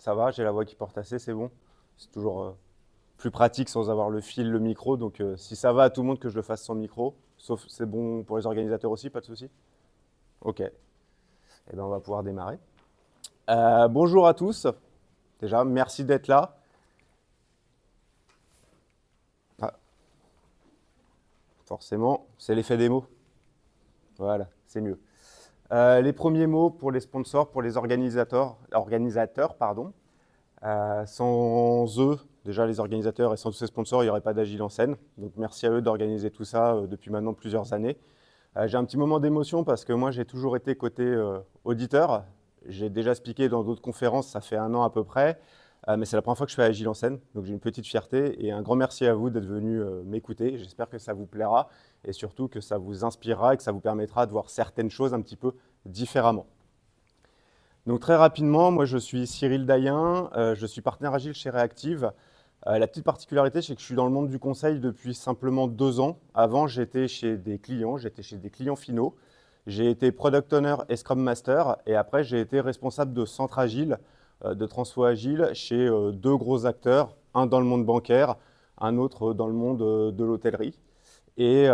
Ça va, j'ai la voix qui porte assez, c'est bon. C'est toujours plus pratique sans avoir le fil, le micro. Donc si ça va à tout le monde que je le fasse sans micro, sauf c'est bon pour les organisateurs aussi, pas de souci? Ok. Eh bien, on va pouvoir démarrer. Bonjour à tous. Déjà, merci d'être là. Ah, forcément, c'est l'effet démo. Voilà, c'est mieux. Les premiers mots pour les sponsors, pour les organisateurs, pardon. Sans eux, déjà les organisateurs et sans tous ces sponsors, il n'y aurait pas d'Agile en scène. Donc merci à eux d'organiser tout ça depuis maintenant plusieurs années. J'ai un petit moment d'émotion parce que moi j'ai toujours été côté auditeur. J'ai déjà speaké dans d'autres conférences, ça fait 1 an à peu près. Mais c'est la première fois que je fais Agile en scène, donc j'ai une petite fierté et un grand merci à vous d'être venus m'écouter. J'espère que ça vous plaira et surtout que ça vous inspirera et que ça vous permettra de voir certaines choses un petit peu différemment. Donc très rapidement, moi je suis Cyril Dayen, je suis partenaire Agile chez Reactive. La petite particularité, c'est que je suis dans le monde du conseil depuis simplement 2 ans. Avant, j'étais chez des clients finaux. J'ai été Product Owner et Scrum Master et après j'ai été responsable de centre Agile, de transfo Agile chez 2 gros acteurs, un dans le monde bancaire, un autre dans le monde de l'hôtellerie. Et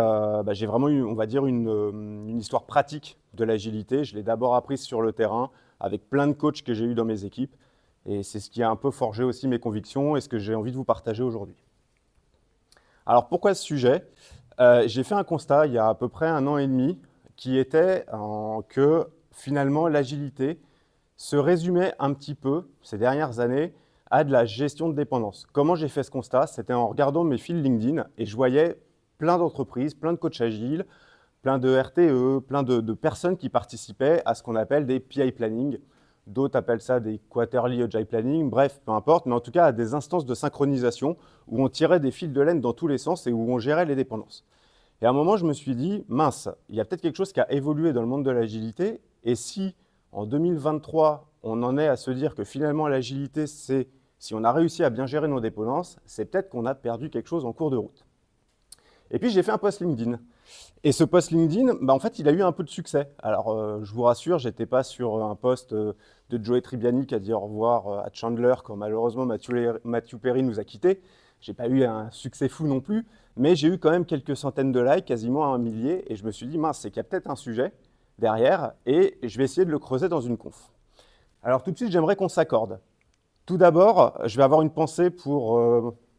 j'ai vraiment eu, on va dire, une histoire pratique de l'agilité. Je l'ai d'abord apprise sur le terrain avec plein de coachs que j'ai eu dans mes équipes. Et c'est ce qui a un peu forgé aussi mes convictions et ce que j'ai envie de vous partager aujourd'hui. Alors pourquoi ce sujet? J'ai fait un constat il y a à peu près 1 an et demi qui était que finalement l'agilité se résumait un petit peu ces dernières années à de la gestion de dépendance. Comment j'ai fait ce constat? C'était en regardant mes fils LinkedIn et je voyais plein d'entreprises, plein de coachs agiles, plein de RTE, plein de personnes qui participaient à ce qu'on appelle des PI planning. D'autres appellent ça des quarterly agile planning, bref, peu importe, mais en tout cas à des instances de synchronisation où on tirait des fils de laine dans tous les sens et où on gérait les dépendances. Et à un moment, je me suis dit, mince, il y a peut-être quelque chose qui a évolué dans le monde de l'agilité, et si en 2023, on en est à se dire que finalement l'agilité, c'est si on a réussi à bien gérer nos dépendances, c'est peut-être qu'on a perdu quelque chose en cours de route. Et puis j'ai fait un post LinkedIn. Et ce post LinkedIn, en fait, il a eu un peu de succès. Alors, je vous rassure, je n'étais pas sur un post de Joey Tribbiani qui a dit au revoir à Chandler quand malheureusement Matthew Perry nous a quittés. Je n'ai pas eu un succès fou non plus, mais j'ai eu quand même quelques centaines de likes, quasiment 1 millier, et je me suis dit, mince, c'est qu'il y a peut-être un sujet derrière, et je vais essayer de le creuser dans une conf. Alors tout de suite, j'aimerais qu'on s'accorde. Tout d'abord, je vais avoir une pensée pour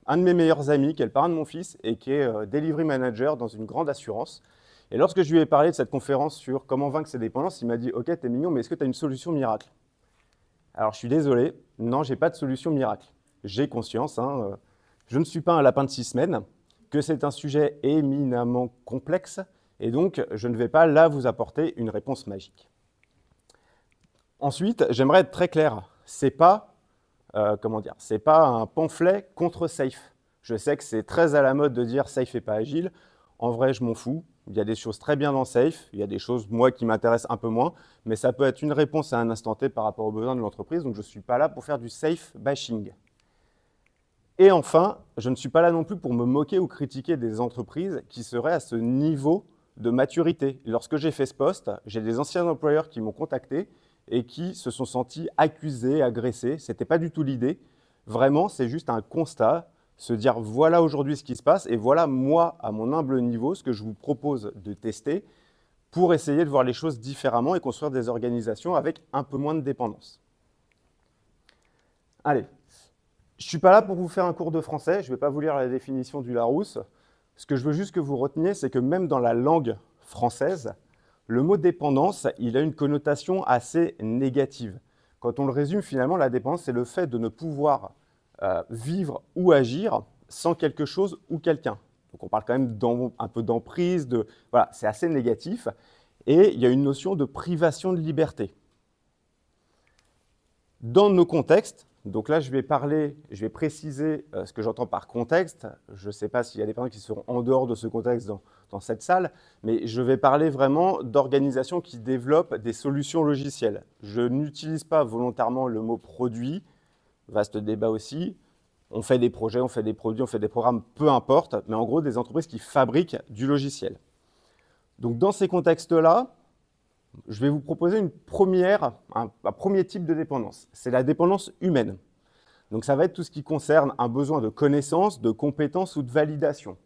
un de mes meilleurs amis, qui est le parrain de mon fils, et qui est Delivery Manager dans une grande assurance. Et lorsque je lui ai parlé de cette conférence sur comment vaincre ses dépendances, il m'a dit « Ok, t'es mignon, mais est-ce que tu as une solution miracle ?» Alors, je suis désolé, non, j'ai pas de solution miracle. J'ai conscience, je ne suis pas un lapin de 6 semaines, que c'est un sujet éminemment complexe, et donc je ne vais pas là vous apporter une réponse magique. Ensuite, j'aimerais être très clair, c'est pas un pamphlet contre Safe. Je sais que c'est très à la mode de dire Safe et pas agile. En vrai, je m'en fous. Il y a des choses très bien dans Safe, il y a des choses, moi, qui m'intéressent un peu moins, mais ça peut être une réponse à un instant T par rapport aux besoins de l'entreprise, donc je ne suis pas là pour faire du Safe bashing. Et enfin, je ne suis pas là non plus pour me moquer ou critiquer des entreprises qui seraient à ce niveau de maturité. Lorsque j'ai fait ce poste, j'ai des anciens employeurs qui m'ont contacté et qui se sont sentis accusés, agressés. Ce n'était pas du tout l'idée. Vraiment, c'est juste un constat, se dire voilà aujourd'hui ce qui se passe et voilà moi, à mon humble niveau, ce que je vous propose de tester pour essayer de voir les choses différemment et construire des organisations avec un peu moins de dépendance. Allez, je ne suis pas là pour vous faire un cours de français, je ne vais pas vous lire la définition du Larousse. Ce que je veux juste que vous reteniez, c'est que même dans la langue française, le mot dépendance, il a une connotation assez négative. Quand on le résume, finalement, la dépendance, c'est le fait de ne pouvoir vivre ou agir sans quelque chose ou quelqu'un. Donc on parle quand même un peu d'emprise, voilà, c'est assez négatif. Et il y a une notion de privation de liberté. Dans nos contextes, donc là je vais préciser ce que j'entends par contexte. Je ne sais pas s'il y a des personnes qui seront en dehors de ce contexte dans cette salle, mais je vais parler vraiment d'organisations qui développent des solutions logicielles. Je n'utilise pas volontairement le mot produit, vaste débat aussi. On fait des projets, on fait des produits, on fait des programmes, peu importe, mais en gros des entreprises qui fabriquent du logiciel. Donc dans ces contextes-là, je vais vous proposer un premier type de dépendance. C'est la dépendance humaine. Donc ça va être tout ce qui concerne un besoin de connaissance, de compétence ou de validation.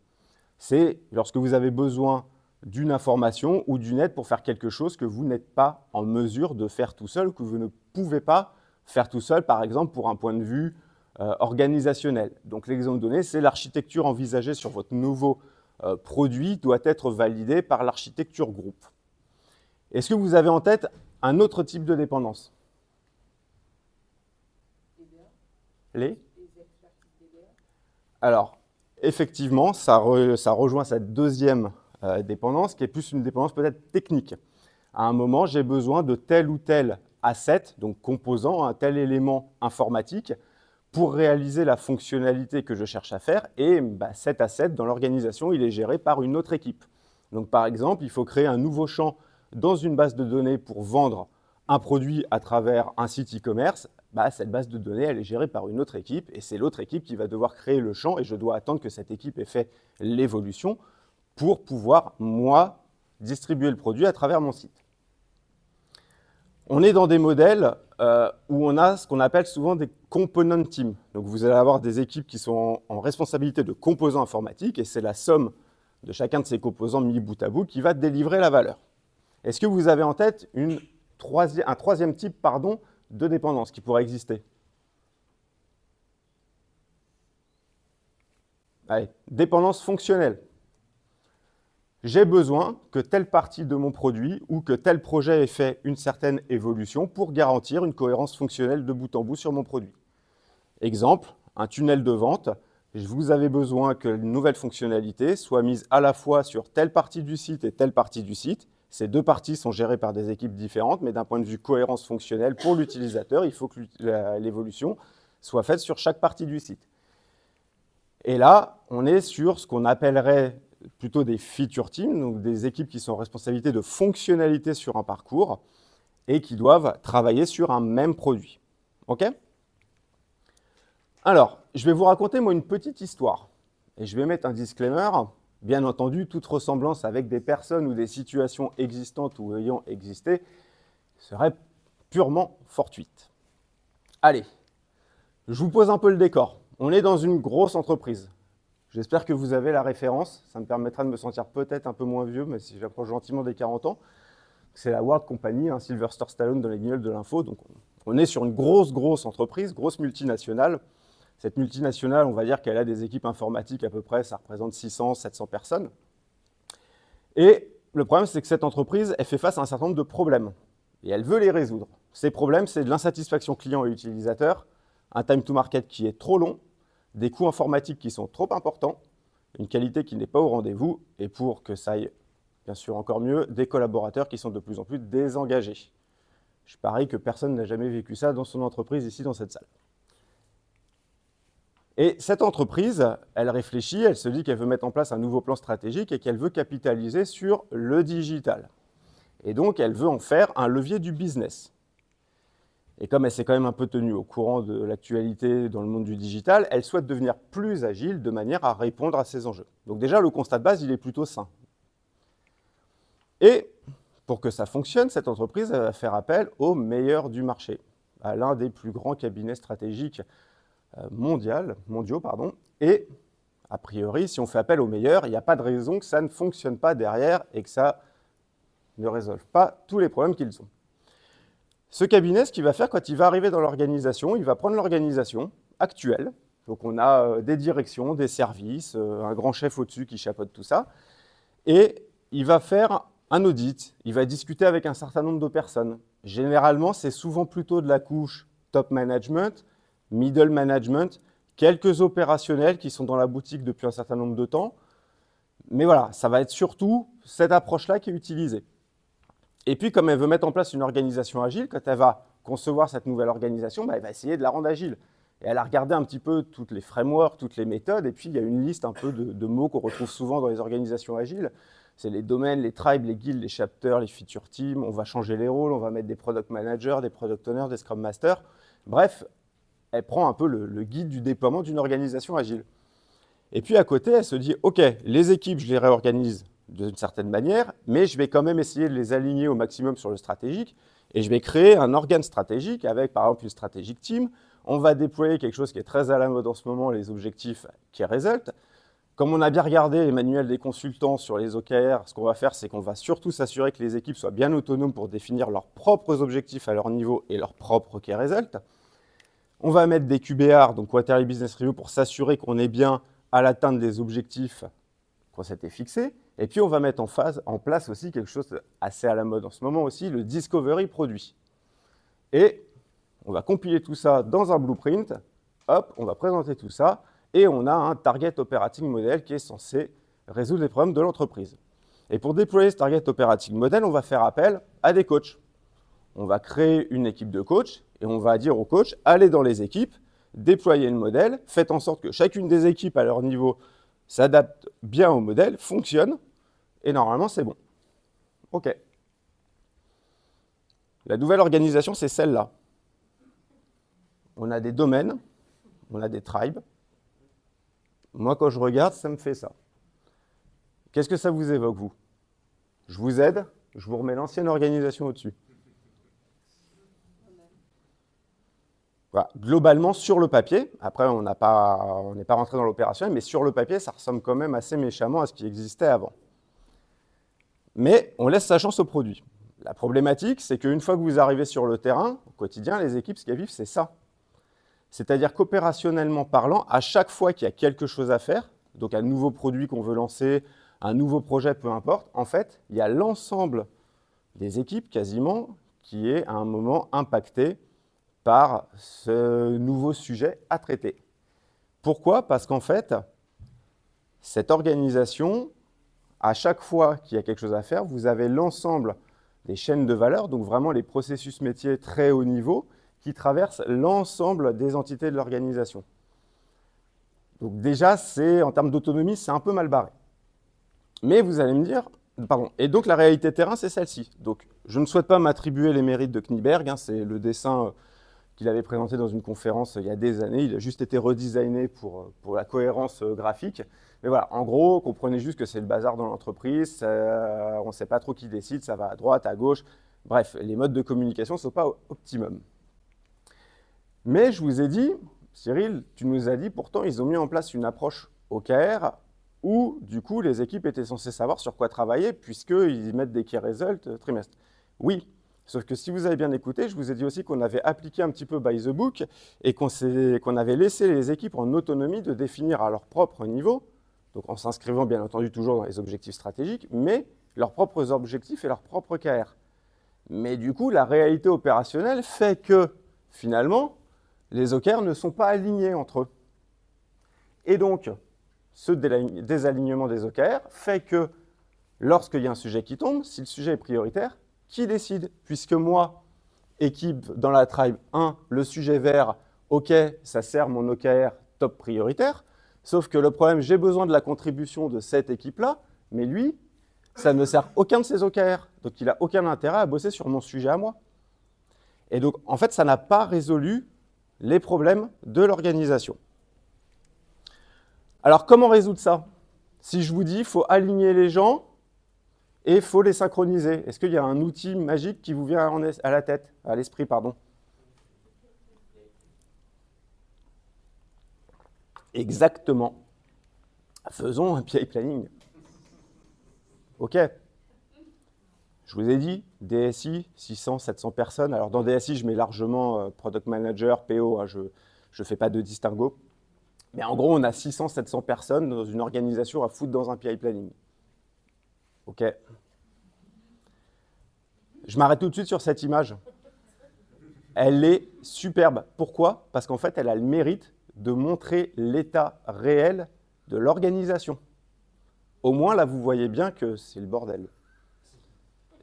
C'est lorsque vous avez besoin d'une information ou d'une aide pour faire quelque chose que vous n'êtes pas en mesure de faire tout seul ou que vous ne pouvez pas faire tout seul, par exemple pour un point de vue organisationnel. Donc l'exemple donné, c'est l'architecture envisagée sur votre nouveau produit doit être validée par l'architecture groupe. Est-ce que vous avez en tête un autre type de dépendance? Les Alors, effectivement, ça rejoint cette deuxième dépendance, qui est plus une dépendance peut-être technique. À un moment, j'ai besoin de tel ou tel asset, donc composant, un tel élément informatique, pour réaliser la fonctionnalité que je cherche à faire. Et cet asset, dans l'organisation, il est géré par une autre équipe. Donc, par exemple, il faut créer un nouveau champ dans une base de données pour vendre un produit à travers un site e-commerce. Cette base de données, elle est gérée par une autre équipe et c'est l'autre équipe qui va devoir créer le champ et je dois attendre que cette équipe ait fait l'évolution pour pouvoir, moi, distribuer le produit à travers mon site. On est dans des modèles où on a ce qu'on appelle souvent des component teams. Donc vous allez avoir des équipes qui sont en responsabilité de composants informatiques et c'est la somme de chacun de ces composants mis bout à bout qui va délivrer la valeur. Est-ce que vous avez en tête un troisième type de dépendance qui pourrait exister? Allez, dépendance fonctionnelle. J'ai besoin que telle partie de mon produit ou que tel projet ait fait une certaine évolution pour garantir une cohérence fonctionnelle de bout en bout sur mon produit. Exemple, un tunnel de vente. Vous avez besoin que une nouvelle fonctionnalité soit mise à la fois sur telle partie du site et telle partie du site. Ces deux parties sont gérées par des équipes différentes, mais d'un point de vue cohérence fonctionnelle pour l'utilisateur, il faut que l'évolution soit faite sur chaque partie du site. Et là, on est sur ce qu'on appellerait plutôt des feature teams, donc des équipes qui sont en responsabilité de fonctionnalité sur un parcours et qui doivent travailler sur un même produit. OK ? Alors, je vais vous raconter moi une petite histoire et je vais mettre un disclaimer. Bien entendu, toute ressemblance avec des personnes ou des situations existantes ou ayant existé serait purement fortuite. Allez, je vous pose un peu le décor. On est dans une grosse entreprise. J'espère que vous avez la référence. Ça me permettra de me sentir peut-être un peu moins vieux, mais si j'approche gentiment des 40 ans. C'est la World Company, Sylvester Stallone dans les guignols de l'info. Donc on est sur une grosse entreprise, grosse multinationale. Cette multinationale, on va dire qu'elle a des équipes informatiques à peu près, ça représente 600, 700 personnes. Et le problème, c'est que cette entreprise, elle fait face à un certain nombre de problèmes. Et elle veut les résoudre. Ces problèmes, c'est de l'insatisfaction client et utilisateur, un time to market qui est trop long, des coûts informatiques qui sont trop importants, une qualité qui n'est pas au rendez-vous, et pour que ça aille bien sûr encore mieux, des collaborateurs qui sont de plus en plus désengagés. Je parie que personne n'a jamais vécu ça dans son entreprise ici dans cette salle. Et cette entreprise, elle réfléchit, elle se dit qu'elle veut mettre en place un nouveau plan stratégique et qu'elle veut capitaliser sur le digital. Et donc, elle veut en faire un levier du business. Et comme elle s'est quand même un peu tenue au courant de l'actualité dans le monde du digital, elle souhaite devenir plus agile de manière à répondre à ces enjeux. Donc déjà, le constat de base, il est plutôt sain. Et pour que ça fonctionne, cette entreprise elle va faire appel au meilleur du marché, à l'un des plus grands cabinets stratégiques mondiaux. Et a priori, si on fait appel au meilleur, il n'y a pas de raison que ça ne fonctionne pas derrière et que ça ne résolve pas tous les problèmes qu'ils ont. Ce cabinet, ce qu'il va faire quand il va arriver dans l'organisation, il va prendre l'organisation actuelle. Donc on a des directions, des services, un grand chef au-dessus qui chapeaute tout ça. Et il va faire un audit, il va discuter avec un certain nombre de personnes. Généralement, c'est souvent plutôt de la couche top management, middle management, quelques opérationnels qui sont dans la boutique depuis un certain nombre de temps. Mais voilà, ça va être surtout cette approche-là qui est utilisée. Et puis, comme elle veut mettre en place une organisation agile, quand elle va concevoir cette nouvelle organisation, elle va essayer de la rendre agile. Et elle a regardé un petit peu toutes les frameworks, toutes les méthodes, et puis il y a une liste un peu de mots qu'on retrouve souvent dans les organisations agiles. C'est les domaines, les tribes, les guilds, les chapters, les feature teams, on va changer les rôles, on va mettre des product managers, des product owners, des scrum masters. Bref, elle prend un peu le guide du déploiement d'une organisation agile. Et puis à côté, elle se dit, OK, les équipes, je les réorganise d'une certaine manière, mais je vais quand même essayer de les aligner au maximum sur le stratégique, et je vais créer un organe stratégique avec, par exemple, une strategic team, on va déployer quelque chose qui est très à la mode en ce moment, les objectifs Key Result. Comme on a bien regardé les manuels des consultants sur les OKR, ce qu'on va faire, c'est qu'on va surtout s'assurer que les équipes soient bien autonomes pour définir leurs propres objectifs à leur niveau et leurs propres Key Result. On va mettre des QBR, donc Quarterly Business Review, pour s'assurer qu'on est bien à l'atteinte des objectifs qu'on s'était fixés. Et puis, on va mettre en place aussi quelque chose assez à la mode en ce moment aussi, le Discovery produit. Et on va compiler tout ça dans un blueprint. Hop, on va présenter tout ça. Et on a un Target Operating Model qui est censé résoudre les problèmes de l'entreprise. Et pour déployer ce Target Operating Model, on va faire appel à des coachs. On va créer une équipe de coachs et on va dire aux coachs, allez dans les équipes, déployez le modèle, faites en sorte que chacune des équipes à leur niveau s'adapte bien au modèle, fonctionne, et normalement c'est bon. OK. La nouvelle organisation, c'est celle-là. On a des domaines, on a des tribes. Moi, quand je regarde, ça me fait ça. Qu'est-ce que ça vous évoque, vous? Je vous aide, je vous remets l'ancienne organisation au-dessus. Voilà. Globalement, sur le papier, après on n'est pas rentré dans l'opérationnel, mais sur le papier, ça ressemble quand même assez méchamment à ce qui existait avant. Mais on laisse sa chance au produit. La problématique, c'est qu'une fois que vous arrivez sur le terrain, au quotidien, les équipes, ce qu'elles vivent, c'est ça. C'est-à-dire qu'opérationnellement parlant, à chaque fois qu'il y a quelque chose à faire, donc un nouveau produit qu'on veut lancer, un nouveau projet, peu importe, en fait, il y a l'ensemble des équipes quasiment qui est à un moment impacté par ce nouveau sujet à traiter. Pourquoi? Parce qu'en fait, cette organisation, à chaque fois qu'il y a quelque chose à faire, vous avez l'ensemble des chaînes de valeur, donc vraiment les processus métiers très haut niveau, qui traversent l'ensemble des entités de l'organisation. Donc déjà, en termes d'autonomie, c'est un peu mal barré. Mais vous allez me dire, pardon, et donc la réalité terrain, c'est celle-ci. Donc je ne souhaite pas m'attribuer les mérites de Kniberg, hein, c'est le dessin qu'il avait présenté dans une conférence il y a des années. Il a juste été redesigné pour la cohérence graphique. Mais voilà, en gros, comprenez juste que c'est le bazar dans l'entreprise, on ne sait pas trop qui décide, ça va à droite, à gauche. Bref, les modes de communication ne sont pas optimum. Mais je vous ai dit, Cyril, tu nous as dit, pourtant, ils ont mis en place une approche OKR où, du coup, les équipes étaient censées savoir sur quoi travailler puisqu'ils mettent des key results trimestre. Oui. Sauf que si vous avez bien écouté, je vous ai dit aussi qu'on avait appliqué un petit peu by the book et qu'on avait laissé les équipes en autonomie de définir à leur propre niveau, donc en s'inscrivant bien entendu toujours dans les objectifs stratégiques, mais leurs propres objectifs et leurs propres KR. Mais du coup, la réalité opérationnelle fait que, finalement, les OKR ne sont pas alignés entre eux. Et donc, ce désalignement des OKR fait que, lorsqu'il y a un sujet qui tombe, si le sujet est prioritaire, qui décide? Puisque moi, équipe dans la tribe 1, le sujet vert, OK, ça sert mon OKR top prioritaire. Sauf que le problème, j'ai besoin de la contribution de cette équipe-là, mais lui, ça ne sert aucun de ses OKR. Donc, il n'a aucun intérêt à bosser sur mon sujet à moi. Et donc, en fait, ça n'a pas résolu les problèmes de l'organisation. Alors, comment résoudre ça? Si je vous dis, il faut aligner les gens, et il faut les synchroniser. Est-ce qu'il y a un outil magique qui vous vient à la tête, à l'esprit, pardon? Exactement. Faisons un PI planning. OK. Je vous ai dit, DSI, 600, 700 personnes. Alors dans DSI, je mets largement Product Manager, PO, hein, je ne fais pas de distinguo. Mais en gros, on a 600, 700 personnes dans une organisation à foutre dans un PI planning. OK. Je m'arrête tout de suite sur cette image. Elle est superbe. Pourquoi? Parce qu'en fait, elle a le mérite de montrer l'état réel de l'organisation. Au moins, là, vous voyez bien que c'est le bordel.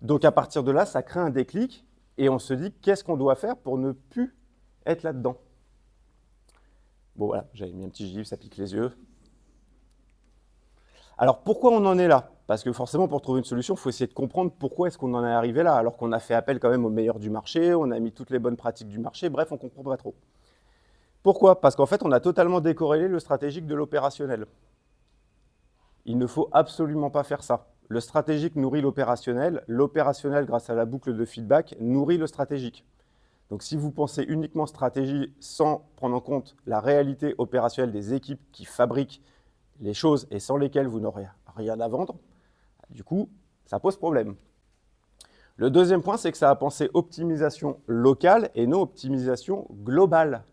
Donc, à partir de là, ça crée un déclic et on se dit qu'est-ce qu'on doit faire pour ne plus être là-dedans. Bon, voilà, j'avais mis un petit gif, ça pique les yeux. Alors, pourquoi on en est là? Parce que forcément, pour trouver une solution, il faut essayer de comprendre pourquoi est-ce qu'on en est arrivé là, alors qu'on a fait appel quand même aux meilleurs du marché, on a mis toutes les bonnes pratiques du marché, bref, on ne comprend pas trop. Pourquoi? Parce qu'en fait, on a totalement décorrélé le stratégique de l'opérationnel. Il ne faut absolument pas faire ça. Le stratégique nourrit l'opérationnel, grâce à la boucle de feedback, nourrit le stratégique. Donc si vous pensez uniquement stratégie sans prendre en compte la réalité opérationnelle des équipes qui fabriquent les choses et sans lesquelles vous n'aurez rien à vendre, du coup, ça pose problème. Le deuxième point, c'est que ça a pensé optimisation locale et non optimisation globale.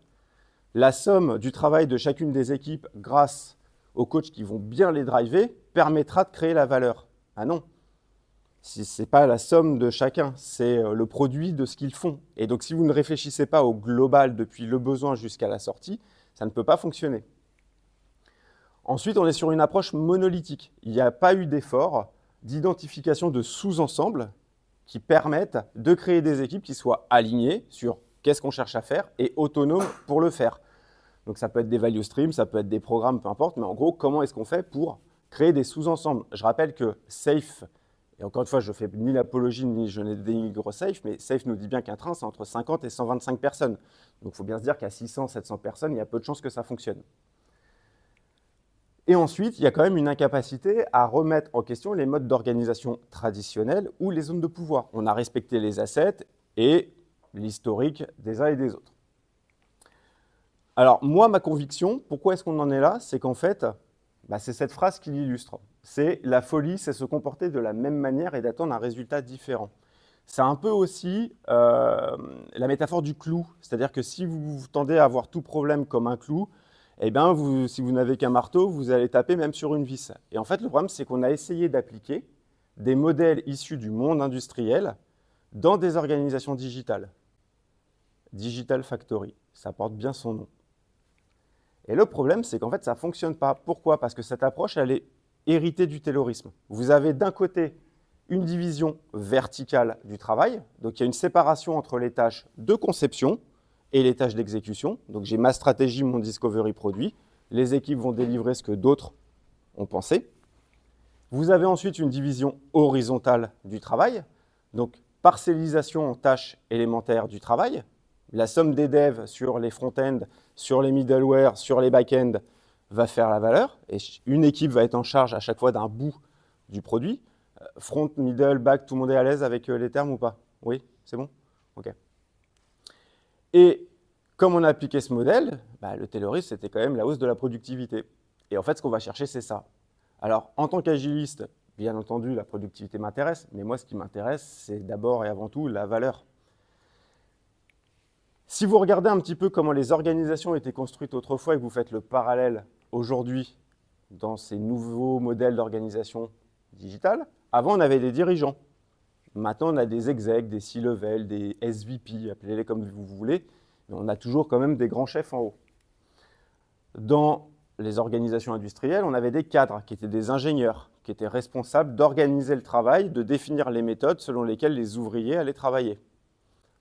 La somme du travail de chacune des équipes grâce aux coachs qui vont bien les driver permettra de créer la valeur. Ah non, ce n'est pas la somme de chacun, c'est le produit de ce qu'ils font. Et donc si vous ne réfléchissez pas au global depuis le besoin jusqu'à la sortie, ça ne peut pas fonctionner. Ensuite, on est sur une approche monolithique. Il n'y a pas eu d'effort d'identification de sous-ensembles qui permettent de créer des équipes qui soient alignées sur qu'est-ce qu'on cherche à faire et autonomes pour le faire. Donc ça peut être des value streams, ça peut être des programmes, peu importe, mais en gros, comment est-ce qu'on fait pour créer des sous-ensembles? Je rappelle que SAFe, et encore une fois, je ne fais ni l'apologie ni je ne dénigre SAFe, mais SAFe nous dit bien qu'un train, c'est entre 50 et 125 personnes. Donc il faut bien se dire qu'à 600, 700 personnes, il y a peu de chances que ça fonctionne. Et ensuite, il y a quand même une incapacité à remettre en question les modes d'organisation traditionnels ou les zones de pouvoir. On a respecté les assets et l'historique des uns et des autres. Alors, moi, ma conviction, pourquoi est-ce qu'on en est là? C'est qu'en fait, c'est cette phrase qui l'illustre. C'est la folie, c'est se comporter de la même manière et d'attendre un résultat différent. C'est un peu aussi la métaphore du clou. C'est-à-dire que si vous tendez à voir tout problème comme un clou, eh bien, si vous n'avez qu'un marteau, vous allez taper même sur une vis. Et en fait, le problème, c'est qu'on a essayé d'appliquer des modèles issus du monde industriel dans des organisations digitales. Digital Factory, ça porte bien son nom. Et le problème, c'est qu'en fait, ça ne fonctionne pas. Pourquoi? Parce que cette approche, elle est héritée du taylorisme. Vous avez d'un côté une division verticale du travail, donc il y a une séparation entre les tâches de conception et les tâches d'exécution. Donc j'ai ma stratégie, mon discovery produit. Les équipes vont délivrer ce que d'autres ont pensé. Vous avez ensuite une division horizontale du travail, donc parcellisation en tâches élémentaires du travail. La somme des devs sur les front-end, sur les middleware, sur les back-end va faire la valeur. Et une équipe va être en charge à chaque fois d'un bout du produit. Front, middle, back, tout le monde est à l'aise avec les termes ou pas? Oui, c'est bon? OK. Et comme on a appliqué ce modèle, le taylorisme, c'était quand même la hausse de la productivité. Et en fait, ce qu'on va chercher, c'est ça. Alors, en tant qu'agiliste, bien entendu, la productivité m'intéresse, mais moi, ce qui m'intéresse, c'est d'abord et avant tout la valeur. Si vous regardez un petit peu comment les organisations étaient construites autrefois et que vous faites le parallèle aujourd'hui dans ces nouveaux modèles d'organisation digitale, avant, on avait des dirigeants. Maintenant, on a des execs, des C-level, des SVP, appelez-les comme vous voulez, mais on a toujours quand même des grands chefs en haut. Dans les organisations industrielles, on avait des cadres qui étaient des ingénieurs, qui étaient responsables d'organiser le travail, de définir les méthodes selon lesquelles les ouvriers allaient travailler.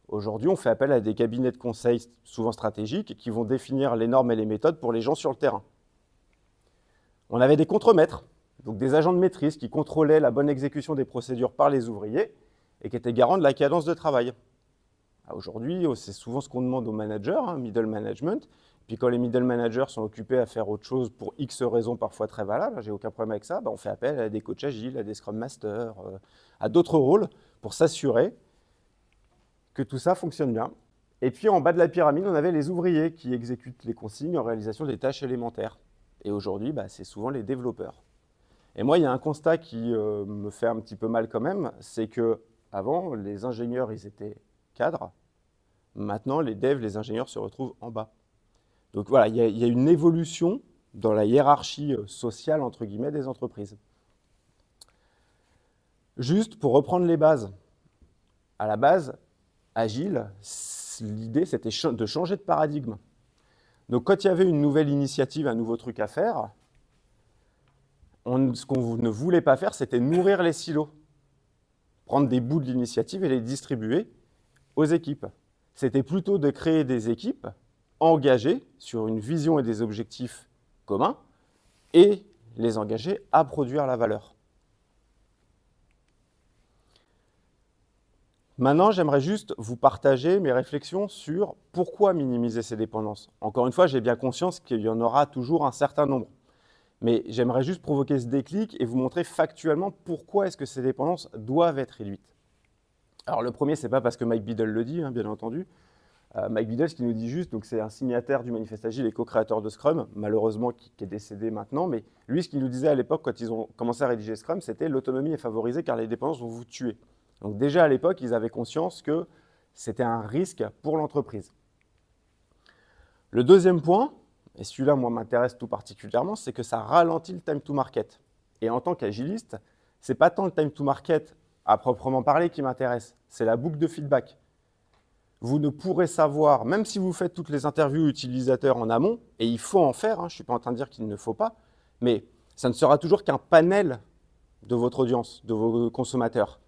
Aujourd'hui, on fait appel à des cabinets de conseil, souvent stratégiques, qui vont définir les normes et les méthodes pour les gens sur le terrain. On avait des contremaîtres, donc des agents de maîtrise qui contrôlaient la bonne exécution des procédures par les ouvriers et qui étaient garants de la cadence de travail. Aujourd'hui, c'est souvent ce qu'on demande aux managers, middle management. Puis quand les middle managers sont occupés à faire autre chose pour X raisons parfois très valables, j'ai aucun problème avec ça, on fait appel à des coachs agiles, à des scrum masters, à d'autres rôles pour s'assurer que tout ça fonctionne bien. Et puis en bas de la pyramide, on avait les ouvriers qui exécutent les consignes en réalisation des tâches élémentaires. Et aujourd'hui, c'est souvent les développeurs. Et moi, il y a un constat qui me fait un petit peu mal quand même, c'est que avant, les ingénieurs, ils étaient cadres. Maintenant, les devs, les ingénieurs se retrouvent en bas. Donc voilà, il y a une évolution dans la hiérarchie sociale, entre guillemets, des entreprises. Juste pour reprendre les bases. À la base, Agile, l'idée, c'était de changer de paradigme. Donc quand il y avait une nouvelle initiative, un nouveau truc à faire, ce qu'on ne voulait pas faire, c'était nourrir les silos. Prendre des bouts de l'initiative et les distribuer aux équipes. C'était plutôt de créer des équipes engagées sur une vision et des objectifs communs et les engager à produire la valeur. Maintenant, j'aimerais juste vous partager mes réflexions sur pourquoi minimiser ces dépendances. Encore une fois, j'ai bien conscience qu'il y en aura toujours un certain nombre. Mais j'aimerais juste provoquer ce déclic et vous montrer factuellement pourquoi est-ce que ces dépendances doivent être réduites. Alors le premier, ce n'est pas parce que Mike Biddle le dit, bien entendu. Mike Biddle, ce qu'il nous dit juste, donc c'est un signataire du Manifeste Agile et co-créateur de Scrum, malheureusement qui est décédé maintenant, mais lui, ce qu'il nous disait à l'époque, quand ils ont commencé à rédiger Scrum, c'était l'autonomie est favorisée car les dépendances vont vous tuer. Donc déjà à l'époque, ils avaient conscience que c'était un risque pour l'entreprise. Le deuxième point, et celui-là, moi, m'intéresse tout particulièrement, c'est que ça ralentit le time to market. Et en tant qu'agiliste, ce n'est pas tant le time to market à proprement parler qui m'intéresse, c'est la boucle de feedback. Vous ne pourrez savoir, même si vous faites toutes les interviews utilisateurs en amont, et il faut en faire, je ne suis pas en train de dire qu'il ne faut pas, mais ça ne sera toujours qu'un panel de votre audience, de vos consommateurs.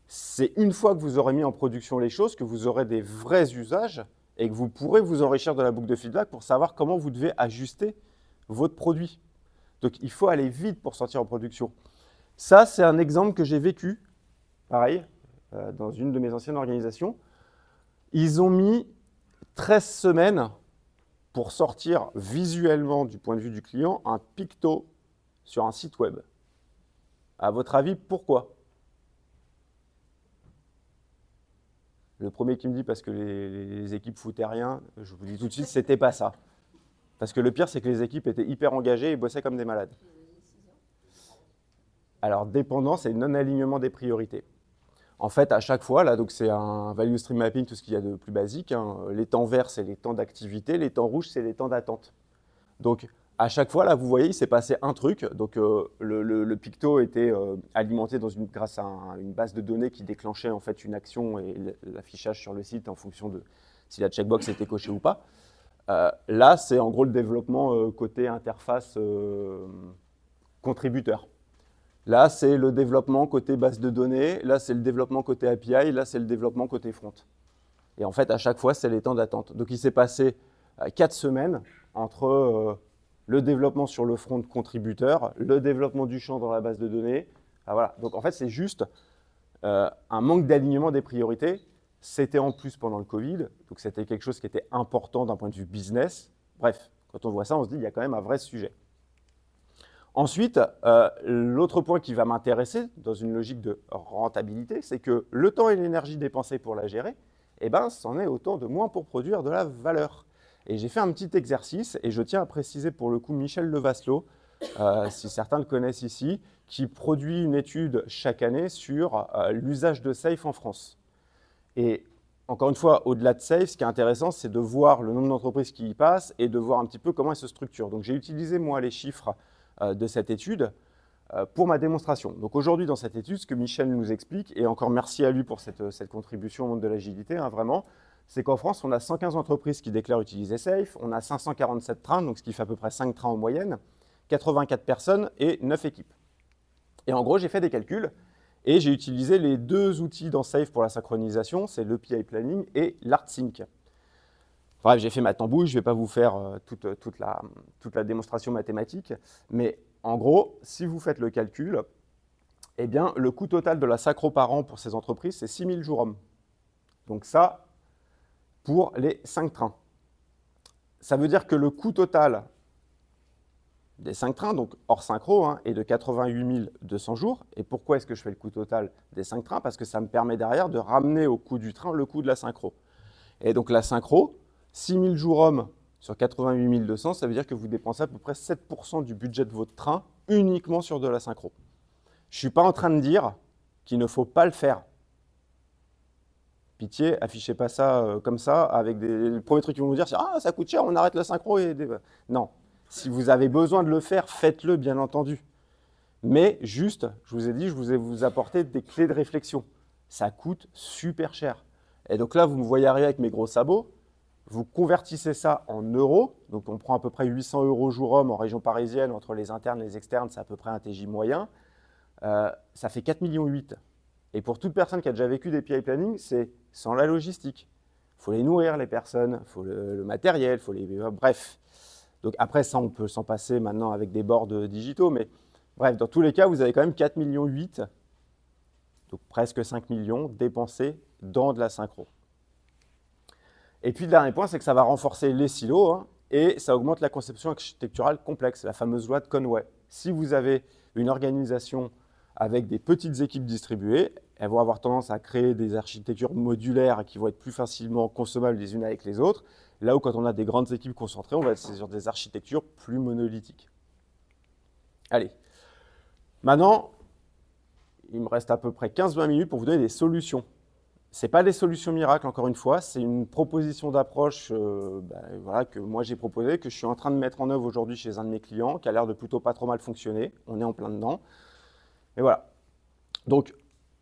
C'est une fois que vous aurez mis en production les choses, que vous aurez des vrais usages et que vous pourrez vous enrichir de la boucle de feedback pour savoir comment vous devez ajuster votre produit. Donc, il faut aller vite pour sortir en production. Ça, c'est un exemple que j'ai vécu, pareil, dans une de mes anciennes organisations. Ils ont mis 13 semaines pour sortir visuellement, du point de vue du client, un picto sur un site web. À votre avis, pourquoi ? Le premier qui me dit parce que les équipes foutaient rien, je vous dis tout de suite, c'était pas ça. Parce que le pire, c'est que les équipes étaient hyper engagées et bossaient comme des malades. Alors, dépendant, c'est non-alignement des priorités. En fait, à chaque fois, là, donc c'est un value stream mapping, tout ce qu'il y a de plus basique. Les temps verts, c'est les temps d'activité. Les temps rouges, c'est les temps d'attente. Donc, à chaque fois, là, vous voyez, il s'est passé un truc. Donc, le picto était alimenté grâce à une base de données qui déclenchait en fait une action et l'affichage sur le site en fonction de si la checkbox était cochée ou pas. Là, c'est en gros le développement côté interface contributeur. Là, c'est le développement côté base de données. Là, c'est le développement côté API. Là, c'est le développement côté front. Et en fait, à chaque fois, c'est les temps d'attente. Donc, il s'est passé 4 semaines entre le développement sur le front contributeur, le développement du champ dans la base de données. Voilà. Donc, en fait, c'est juste un manque d'alignement des priorités. C'était en plus pendant le Covid. Donc, c'était quelque chose qui était important d'un point de vue business. Bref, quand on voit ça, on se dit qu'il y a quand même un vrai sujet. Ensuite, l'autre point qui va m'intéresser dans une logique de rentabilité, c'est que le temps et l'énergie dépensés pour la gérer, eh ben, c'en est autant de moins pour produire de la valeur. Et j'ai fait un petit exercice, et je tiens à préciser pour le coup Michel Levasselot, si certains le connaissent ici, qui produit une étude chaque année sur l'usage de Safe en France. Et encore une fois, au-delà de Safe, ce qui est intéressant, c'est de voir le nombre d'entreprises qui y passent et de voir un petit peu comment elles se structurent. Donc j'ai utilisé moi les chiffres de cette étude pour ma démonstration. Donc aujourd'hui dans cette étude, ce que Michel nous explique, et encore merci à lui pour cette contribution au monde de l'agilité, vraiment, c'est qu'en France, on a 115 entreprises qui déclarent utiliser Safe, on a 547 trains, donc ce qui fait à peu près 5 trains en moyenne, 84 personnes et 9 équipes. Et en gros, j'ai fait des calculs et j'ai utilisé les deux outils dans Safe pour la synchronisation, c'est le PI Planning et l'ArtSync. Bref, j'ai fait ma tambouille, je ne vais pas vous faire toute la démonstration mathématique, mais en gros, si vous faites le calcul, eh bien, le coût total de la synchro par an pour ces entreprises, c'est 6 000 jours hommes. Donc ça, pour les 5 trains. Ça veut dire que le coût total des 5 trains, donc hors synchro, est de 88 200 jours. Et pourquoi est-ce que je fais le coût total des 5 trains? Parce que ça me permet derrière de ramener au coût du train le coût de la synchro. Et donc la synchro, 6 000 jours hommes sur 88 200, ça veut dire que vous dépensez à peu près 7% du budget de votre train uniquement sur de la synchro. Je ne suis pas en train de dire qu'il ne faut pas le faire. Pitié, affichez pas ça comme ça, avec le premier truc qu'ils vont vous dire, c'est « Ah, ça coûte cher, on arrête la synchro. » Non, si vous avez besoin de le faire, faites-le, bien entendu. Mais juste, je vous ai dit, je vous ai vous apporté des clés de réflexion. Ça coûte super cher. Et donc là, vous me voyez arriver avec mes gros sabots. Vous convertissez ça en euros, donc on prend à peu près 800 € jour homme en région parisienne, entre les internes et les externes, c'est à peu près un TJ moyen, ça fait 4,8 millions. Et pour toute personne qui a déjà vécu des PI planning, c'est sans la logistique. Il faut les nourrir, les personnes, il faut le matériel, il faut les... Bref. Donc après, ça, on peut s'en passer maintenant avec des boards digitaux, mais bref, dans tous les cas, vous avez quand même 4,8 millions, donc presque 5 millions dépensés dans de la synchro. Et puis le dernier point, c'est que ça va renforcer les silos et ça augmente la conception architecturale complexe, la fameuse loi de Conway. Si vous avez une organisation avec des petites équipes distribuées, elles vont avoir tendance à créer des architectures modulaires qui vont être plus facilement consommables les unes avec les autres, là où quand on a des grandes équipes concentrées, on va être sur des architectures plus monolithiques. Allez, maintenant, il me reste à peu près 15-20 minutes pour vous donner des solutions. Ce n'est pas des solutions miracles, encore une fois, c'est une proposition d'approche voilà, que moi j'ai proposée, que je suis en train de mettre en œuvre aujourd'hui chez un de mes clients, qui a l'air de plutôt pas trop mal fonctionner. On est en plein dedans. Et voilà. Donc,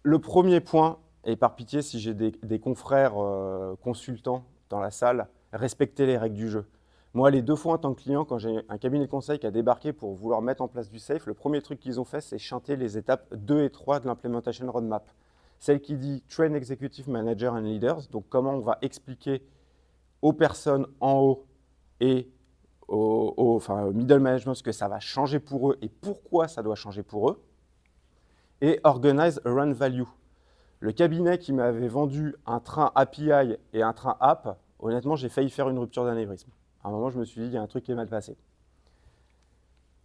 le premier point, et par pitié, si j'ai des confrères consultants dans la salle, respectez les règles du jeu. Moi, les 2 fois en tant que client, quand j'ai un cabinet de conseil qui a débarqué pour vouloir mettre en place du safe, le premier truc qu'ils ont fait, c'est chanter les étapes 2 et 3 de l'implementation roadmap. Celle qui dit Train Executive Manager and Leaders, donc comment on va expliquer aux personnes en haut et au middle management ce que ça va changer pour eux et pourquoi ça doit changer pour eux. Et Organize Around Value. Le cabinet qui m'avait vendu un train API et un train app, honnêtement, j'ai failli faire une rupture d'anévrisme. À un moment, je me suis dit, il y a un truc qui est mal passé.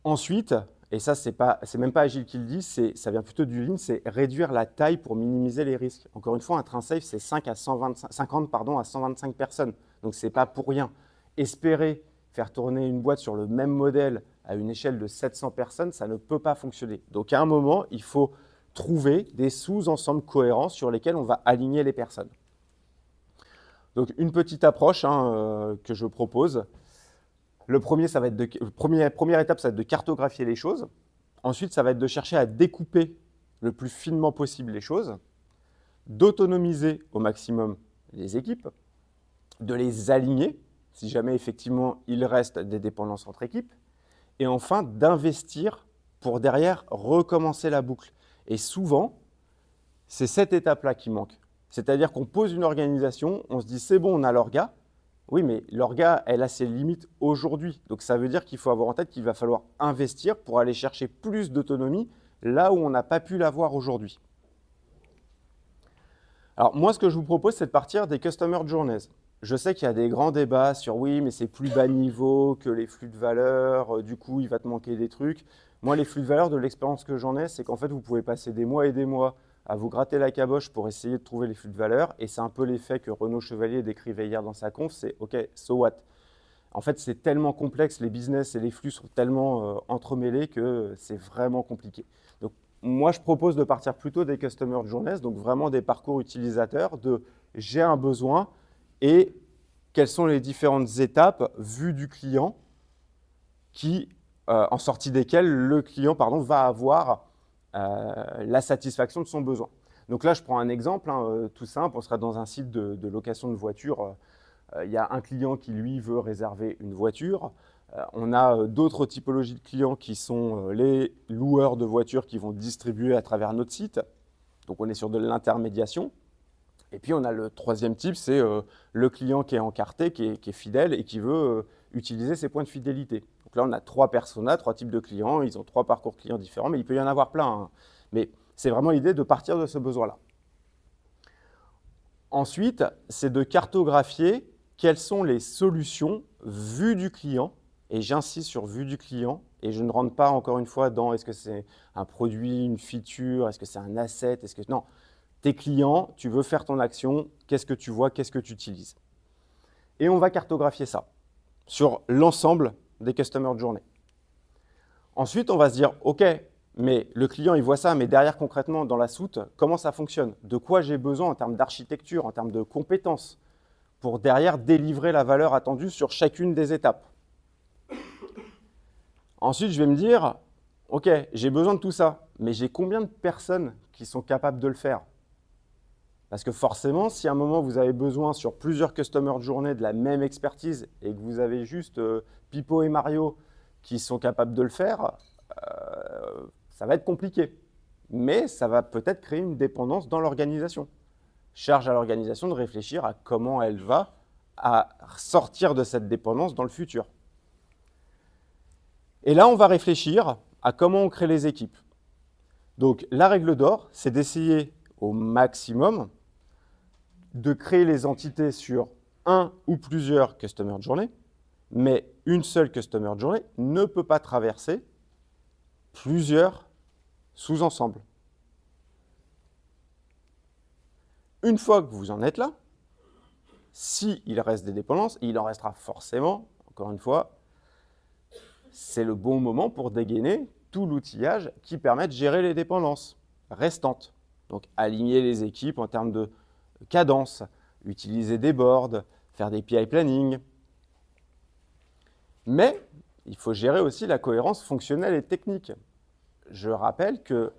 Ensuite, et ça, c'est même pas Agile qui le dit, ça vient plutôt du Lean, c'est réduire la taille pour minimiser les risques. Encore une fois, un train safe, c'est 50 à 125 personnes. Donc, ce n'est pas pour rien. Espérer faire tourner une boîte sur le même modèle à une échelle de 700 personnes, ça ne peut pas fonctionner. Donc, à un moment, il faut trouver des sous-ensembles cohérents sur lesquels on va aligner les personnes. Donc, une petite approche que je propose. Le premier, ça va être première étape, ça va être de cartographier les choses. Ensuite, ça va être de chercher à découper le plus finement possible les choses, d'autonomiser au maximum les équipes, de les aligner, si jamais effectivement il reste des dépendances entre équipes, et enfin d'investir pour derrière recommencer la boucle. Et souvent, c'est cette étape-là qui manque. C'est-à-dire qu'on pose une organisation, on se dit c'est bon, on a l'orga. Oui, mais l'orga, elle a ses limites aujourd'hui. Donc ça veut dire qu'il faut avoir en tête qu'il va falloir investir pour aller chercher plus d'autonomie là où on n'a pas pu l'avoir aujourd'hui. Alors moi, ce que je vous propose, c'est de partir des Customer Journeys. Je sais qu'il y a des grands débats sur oui, mais c'est plus bas niveau que les flux de valeur, du coup, il va te manquer des trucs. Moi, les flux de valeur, de l'expérience que j'en ai, c'est qu'en fait, vous pouvez passer des mois et des mois à vous gratter la caboche pour essayer de trouver les flux de valeur. Et c'est un peu l'effet que Renaud Chevalier décrivait hier dans sa conf, c'est « OK, so what ?» En fait, c'est tellement complexe, les business et les flux sont tellement entremêlés que c'est vraiment compliqué. Donc, moi, je propose de partir plutôt des Customer Journeys, donc vraiment des parcours utilisateurs de « j'ai un besoin » et quelles sont les différentes étapes vues du client en sortie desquelles le client va avoir la satisfaction de son besoin. Donc là, je prends un exemple tout simple. On sera dans un site de location de voitures. Il y a un client qui, lui, veut réserver une voiture. On a d'autres typologies de clients qui sont les loueurs de voitures qui vont distribuer à travers notre site. Donc, on est sur de l'intermédiation. Et puis, on a le troisième type, c'est le client qui est encarté, qui est fidèle et qui veut utiliser ses points de fidélité. Donc là, on a 3 personas, 3 types de clients. Ils ont 3 parcours clients différents, mais il peut y en avoir plein. Mais c'est vraiment l'idée de partir de ce besoin-là. Ensuite, c'est de cartographier quelles sont les solutions vues du client. Et j'insiste sur vue du client. Et je ne rentre pas encore une fois dans est-ce que c'est un produit, une feature, est-ce que c'est un asset, non. Tes clients, tu veux faire ton action, qu'est-ce que tu vois, qu'est-ce que tu utilises. Et on va cartographier ça sur l'ensemble des Customer Journeys. Ensuite, on va se dire, OK, mais le client, il voit ça, mais derrière, concrètement, dans la soute, comment ça fonctionne? De quoi j'ai besoin en termes d'architecture, en termes de compétences, pour derrière délivrer la valeur attendue sur chacune des étapes. Ensuite, je vais me dire, OK, j'ai besoin de tout ça, mais j'ai combien de personnes qui sont capables de le faire? Parce que forcément, si à un moment vous avez besoin sur plusieurs Customer Journeys de la même expertise et que vous avez juste Pipo et Mario qui sont capables de le faire, ça va être compliqué. Mais ça va peut-être créer une dépendance dans l'organisation. Charge à l'organisation de réfléchir à comment elle va sortir de cette dépendance dans le futur. Et là, on va réfléchir à comment on crée les équipes. Donc, la règle d'or, c'est d'essayer au maximum de créer les entités sur un ou plusieurs Customer Journeys, mais une seule Customer Journey ne peut pas traverser plusieurs sous-ensembles. une fois que vous en êtes là, s'il reste des dépendances, il en restera forcément, encore une fois, c'est le bon moment pour dégainer tout l'outillage qui permet de gérer les dépendances restantes. Donc aligner les équipes en termes de cadence, utiliser des boards, faire des PI planning. Mais il faut gérer aussi la cohérence fonctionnelle et technique. Je rappelle que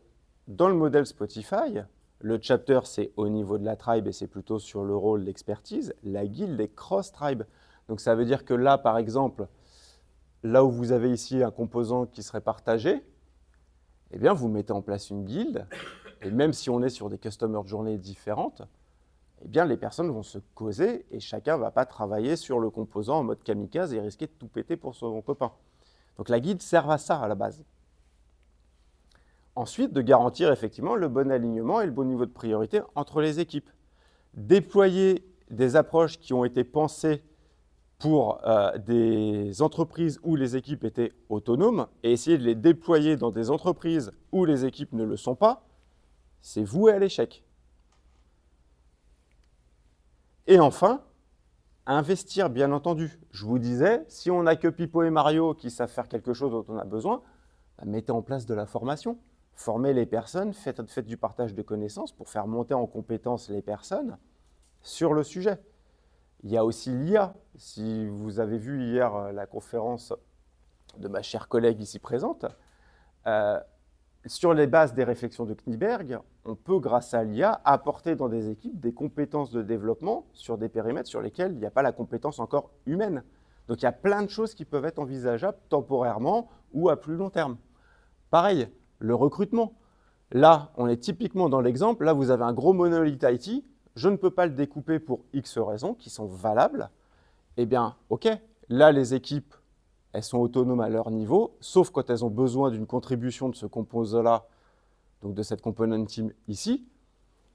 dans le modèle Spotify, le chapter, c'est au niveau de la tribe et c'est plutôt sur le rôle d'expertise. La guilde est cross-tribe. Donc ça veut dire que là, par exemple, là où vous avez ici un composant qui serait partagé, eh bien, vous mettez en place une guilde. Et même si on est sur des customer journées différentes, eh bien, les personnes vont se causer et chacun ne va pas travailler sur le composant en mode kamikaze et risquer de tout péter pour son copain. Donc la guilde sert à ça à la base. Ensuite, de garantir effectivement le bon alignement et le bon niveau de priorité entre les équipes. Déployer des approches qui ont été pensées pour des entreprises où les équipes étaient autonomes et essayer de les déployer dans des entreprises où les équipes ne le sont pas, c'est voué à l'échec. Et enfin, investir, bien entendu. Je vous disais, si on n'a que Pipo et Mario qui savent faire quelque chose dont on a besoin, mettez en place de la formation. Formez les personnes, faites du partage de connaissances pour faire monter en compétence les personnes sur le sujet. Il y a aussi l'IA. Si vous avez vu hier la conférence de ma chère collègue ici présente, sur les bases des réflexions de Kniberg, on peut, grâce à l'IA, apporter dans des équipes des compétences de développement sur des périmètres sur lesquels il n'y a pas la compétence encore humaine. Donc il y a plein de choses qui peuvent être envisageables temporairement ou à plus long terme. Pareil, le recrutement. Là, on est typiquement dans l'exemple. Là, vous avez un gros monolithe IT. Je ne peux pas le découper pour X raisons qui sont valables. Eh bien, OK, là, les équipes, elles sont autonomes à leur niveau, sauf quand elles ont besoin d'une contribution de ce composant-là, donc de cette component team ici.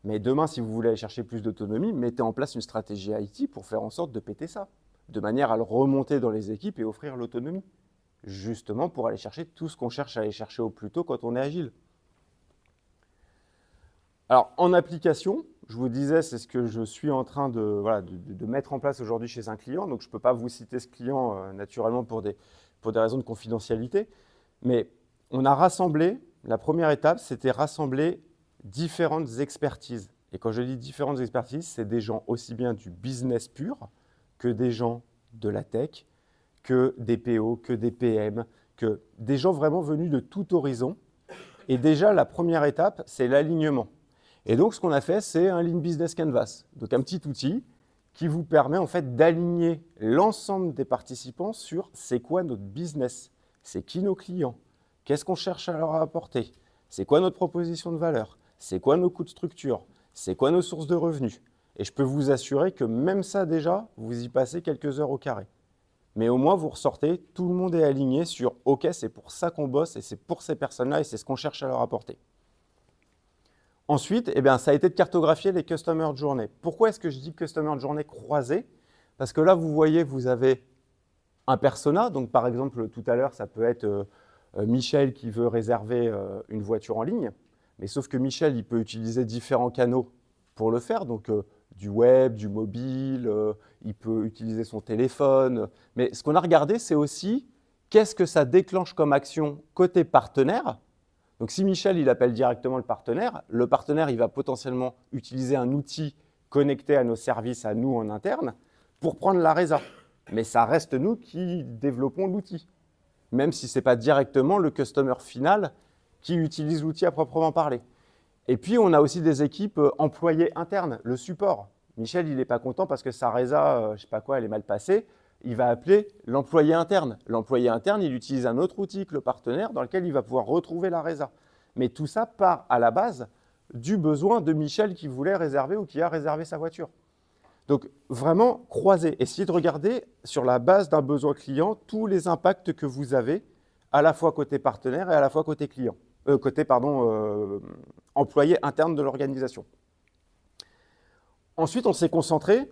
Mais demain, si vous voulez aller chercher plus d'autonomie, mettez en place une stratégie IT pour faire en sorte de péter ça, de manière à le remonter dans les équipes et offrir l'autonomie, justement pour aller chercher tout ce qu'on cherche à aller chercher au plus tôt quand on est agile. Alors, en application, je vous disais, c'est ce que je suis en train de mettre en place aujourd'hui chez un client. Donc, je ne peux pas vous citer ce client naturellement pour des raisons de confidentialité. Mais on a rassemblé, la première étape, c'était rassembler différentes expertises. Et quand je dis différentes expertises, c'est des gens aussi bien du business pur que des gens de la tech, que des PO, que des PM, que des gens vraiment venus de tout horizon. Et déjà, la première étape, c'est l'alignement. Et donc, ce qu'on a fait, c'est un Lean Business Canvas, donc un petit outil qui vous permet en fait d'aligner l'ensemble des participants sur c'est quoi notre business, c'est qui nos clients, qu'est-ce qu'on cherche à leur apporter, c'est quoi notre proposition de valeur, c'est quoi nos coûts de structure, c'est quoi nos sources de revenus. Et je peux vous assurer que même ça déjà, vous y passez quelques heures au carré. Mais au moins, vous ressortez, tout le monde est aligné sur « OK, c'est pour ça qu'on bosse et c'est pour ces personnes-là et c'est ce qu'on cherche à leur apporter ». Ensuite, ça a été de cartographier les Customer Journey. Pourquoi est-ce que je dis Customer Journey croisé? Parce que là, vous voyez, vous avez un persona. Donc, par exemple, tout à l'heure, ça peut être Michel qui veut réserver une voiture en ligne. Mais sauf que Michel, il peut utiliser différents canaux pour le faire. Donc, du web, du mobile, il peut utiliser son téléphone. Mais ce qu'on a regardé, c'est aussi qu'est-ce que ça déclenche comme action côté partenaire. Donc, si Michel, il appelle directement le partenaire, il va potentiellement utiliser un outil connecté à nos services, à nous en interne, pour prendre la résa. Mais ça reste nous qui développons l'outil, même si ce n'est pas directement le customer final qui utilise l'outil à proprement parler. Et puis, on a aussi des équipes employées internes, le support. Michel, il n'est pas content parce que sa résa, je ne sais pas quoi, elle est mal passée. Il va appeler l'employé interne. L'employé interne, il utilise un autre outil que le partenaire dans lequel il va pouvoir retrouver la résa. Mais tout ça part à la base du besoin de Michel qui voulait réserver ou qui a réservé sa voiture. Donc, vraiment, croiser. Essayez de regarder sur la base d'un besoin client tous les impacts que vous avez à la fois côté partenaire et à la fois côté client. Employé interne de l'organisation. Ensuite, on s'est concentré,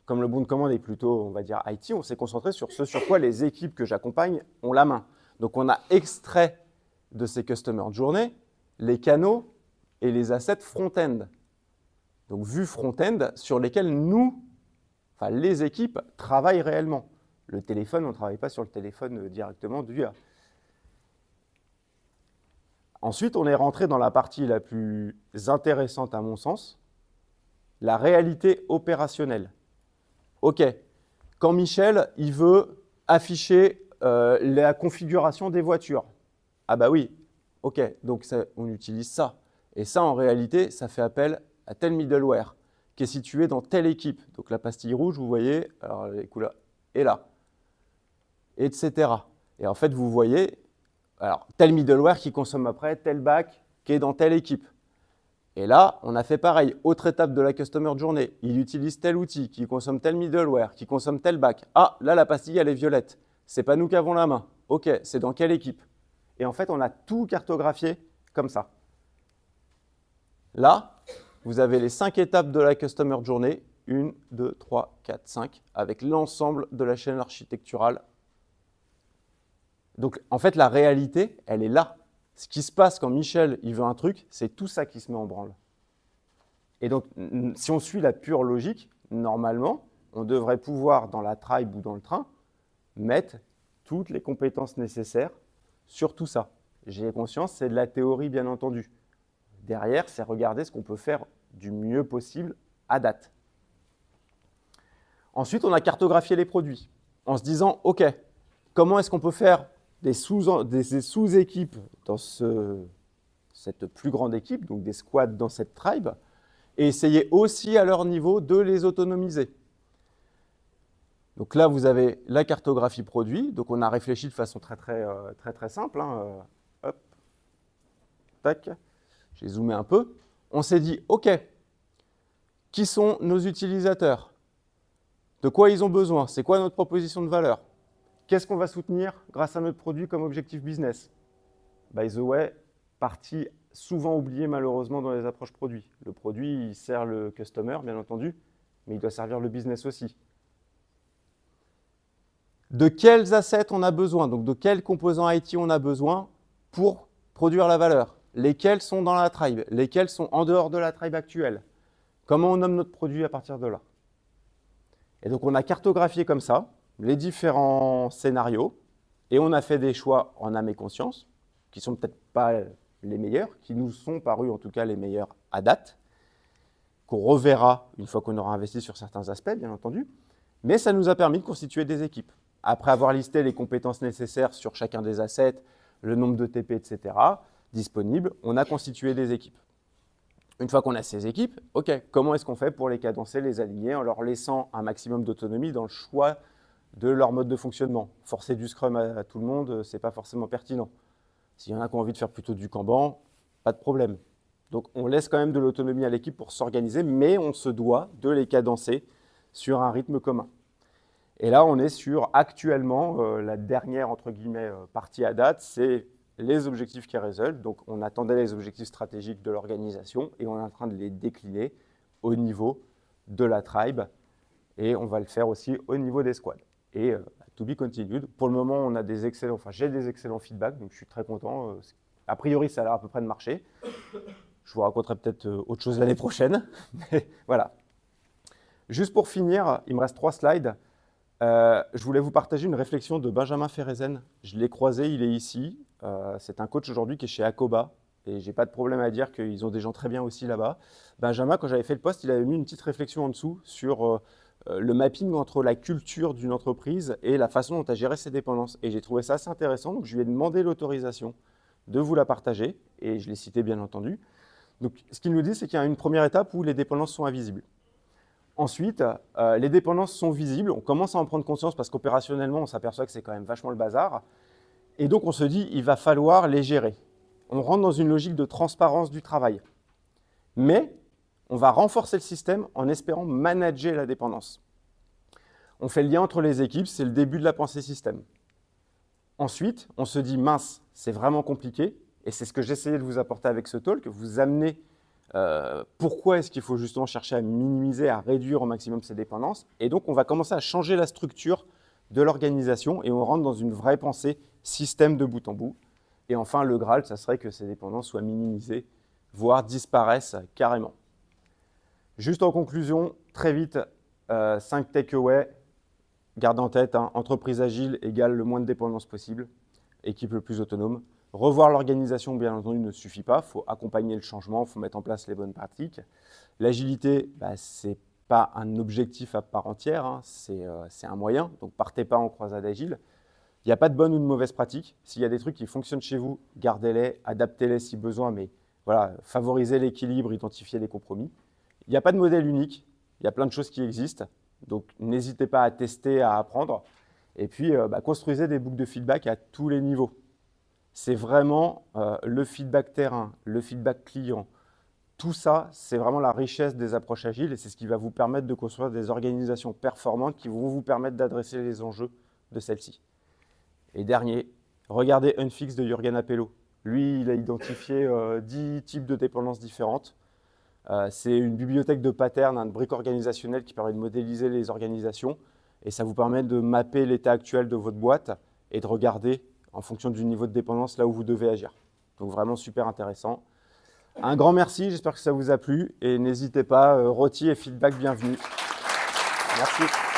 comme le bon de commande est plutôt, on va dire, IT, on s'est concentré sur ce sur quoi les équipes que j'accompagne ont la main. Donc, on a extrait de ces Customer Journey les canaux et les assets front-end. Donc vues front-end sur lesquelles nous, enfin les équipes, travaillent réellement. Le téléphone, on ne travaille pas sur le téléphone directement du gars. Ensuite, on est rentré dans la partie la plus intéressante à mon sens, la réalité opérationnelle. OK, quand Michel, il veut afficher la configuration des voitures. Ah bah oui, OK, donc ça, on utilise ça. Et ça, en réalité, ça fait appel à tel middleware qui est situé dans telle équipe. Donc la pastille rouge, vous voyez, alors les couleurs, est là, etc. Et en fait, vous voyez, alors tel middleware qui consomme après tel back qui est dans telle équipe. Et là, on a fait pareil. Autre étape de la customer journey. Il utilise tel outil qui consomme tel middleware, qui consomme tel back. Ah, là, la pastille, elle est violette. C'est pas nous qui avons la main. OK, c'est dans quelle équipe? Et en fait, on a tout cartographié comme ça. Là, vous avez les 5 étapes de la customer journey. 1, 2, 3, 4, 5, avec l'ensemble de la chaîne architecturale. Donc, en fait, la réalité, elle est là. Ce qui se passe quand Michel il veut un truc, c'est tout ça qui se met en branle. Et donc, si on suit la pure logique, normalement, on devrait pouvoir, dans la tribe ou dans le train, mettre toutes les compétences nécessaires sur tout ça. J'ai conscience, c'est de la théorie, bien entendu. Derrière, c'est regarder ce qu'on peut faire du mieux possible à date. Ensuite, on a cartographié les produits en se disant, OK, comment est-ce qu'on peut faire des sous-équipes dans cette plus grande équipe, donc des squads dans cette tribe, et essayer aussi à leur niveau de les autonomiser. Donc là, vous avez la cartographie produit. Donc on a réfléchi de façon très simple. Hop, tac, j'ai zoomé un peu. On s'est dit, OK, qui sont nos utilisateurs? De quoi ils ont besoin? C'est quoi notre proposition de valeur? Qu'est-ce qu'on va soutenir grâce à notre produit comme objectif business? By the way, partie souvent oubliée malheureusement dans les approches produits. Le produit, il sert le customer, bien entendu, mais il doit servir le business aussi. De quels assets on a besoin? Donc de quels composants IT on a besoin pour produire la valeur? Lesquels sont dans la tribe? Lesquels sont en dehors de la tribe actuelle? Comment on nomme notre produit à partir de là? Et donc on a cartographié comme ça les différents scénarios, et on a fait des choix en âme et conscience, qui ne sont peut-être pas les meilleurs, qui nous sont parus en tout cas les meilleurs à date, qu'on reverra une fois qu'on aura investi sur certains aspects, bien entendu, mais ça nous a permis de constituer des équipes. Après avoir listé les compétences nécessaires sur chacun des assets, le nombre de TP, etc., disponibles, on a constitué des équipes. Une fois qu'on a ces équipes, OK, comment est-ce qu'on fait pour les cadencer, les aligner, en leur laissant un maximum d'autonomie dans le choix de leur mode de fonctionnement? Forcer du Scrum à tout le monde, ce n'est pas forcément pertinent. S'il y en a qui ont envie de faire plutôt du Kanban, pas de problème. Donc on laisse quand même de l'autonomie à l'équipe pour s'organiser, mais on se doit de les cadencer sur un rythme commun. Et là, on est sur actuellement la dernière entre guillemets partie à date, c'est les objectifs qui résultent. Donc on attendait les objectifs stratégiques de l'organisation et on est en train de les décliner au niveau de la tribe et on va le faire aussi au niveau des squads. Et to be continued. Pour le moment, on a des excellents, enfin j'ai des excellents feedbacks, donc je suis très content. A priori, ça a l'air à peu près de marcher. Je vous raconterai peut-être autre chose l'année prochaine, mais voilà. Juste pour finir, il me reste 3 slides. Je voulais vous partager une réflexion de Benjamin Ferezen. Je l'ai croisé, il est ici. C'est un coach aujourd'hui qui est chez Akoba. Et je n'ai pas de problème à dire qu'ils ont des gens très bien aussi là-bas. Benjamin, quand j'avais fait le post, il avait mis une petite réflexion en dessous sur le mapping entre la culture d'une entreprise et la façon dont elle gérait ses dépendances. Et j'ai trouvé ça assez intéressant. Donc, je lui ai demandé l'autorisation de vous la partager. Et je l'ai cité, bien entendu. Donc, ce qu'il nous dit, c'est qu'il y a une première étape où les dépendances sont invisibles. Ensuite, les dépendances sont visibles, on commence à en prendre conscience parce qu'opérationnellement, on s'aperçoit que c'est quand même vachement le bazar. Et donc, on se dit, il va falloir les gérer. On rentre dans une logique de transparence du travail. Mais on va renforcer le système en espérant manager la dépendance. On fait le lien entre les équipes, c'est le début de la pensée système. Ensuite, on se dit, mince, c'est vraiment compliqué. Et c'est ce que j'essayais de vous apporter avec ce talk, vous amener pourquoi est-ce qu'il faut justement chercher à minimiser, à réduire au maximum ces dépendances. Et donc, on va commencer à changer la structure de l'organisation et on rentre dans une vraie pensée système de bout en bout. Et enfin, le Graal, ça serait que ces dépendances soient minimisées, voire disparaissent carrément. Juste en conclusion, très vite, 5 takeaways. Garde en tête, hein, entreprise agile égale le moins de dépendance possible, équipe le plus autonome. Revoir l'organisation, bien entendu, ne suffit pas. Il faut accompagner le changement, il faut mettre en place les bonnes pratiques. L'agilité, ce n'est pas un objectif à part entière, hein, c'est un moyen. Donc, partez pas en croisade agile. Il n'y a pas de bonne ou de mauvaise pratique. S'il y a des trucs qui fonctionnent chez vous, gardez-les, adaptez-les si besoin, mais voilà, favorisez l'équilibre, identifiez les compromis. Il n'y a pas de modèle unique. Il y a plein de choses qui existent. Donc, n'hésitez pas à tester, à apprendre. Et puis, construisez des boucles de feedback à tous les niveaux. C'est vraiment le feedback terrain, le feedback client. Tout ça, c'est vraiment la richesse des approches agiles et c'est ce qui va vous permettre de construire des organisations performantes qui vont vous permettre d'adresser les enjeux de celles-ci. Et dernier, regardez Unfix de Jürgen Appelo. Lui, il a identifié 10 types de dépendances différentes. C'est une bibliothèque de patterns, de briques organisationnelles qui permet de modéliser les organisations et ça vous permet de mapper l'état actuel de votre boîte et de regarder en fonction du niveau de dépendance là où vous devez agir. Donc vraiment super intéressant. Un grand merci, j'espère que ça vous a plu et n'hésitez pas, rôti et feedback bienvenue. Merci.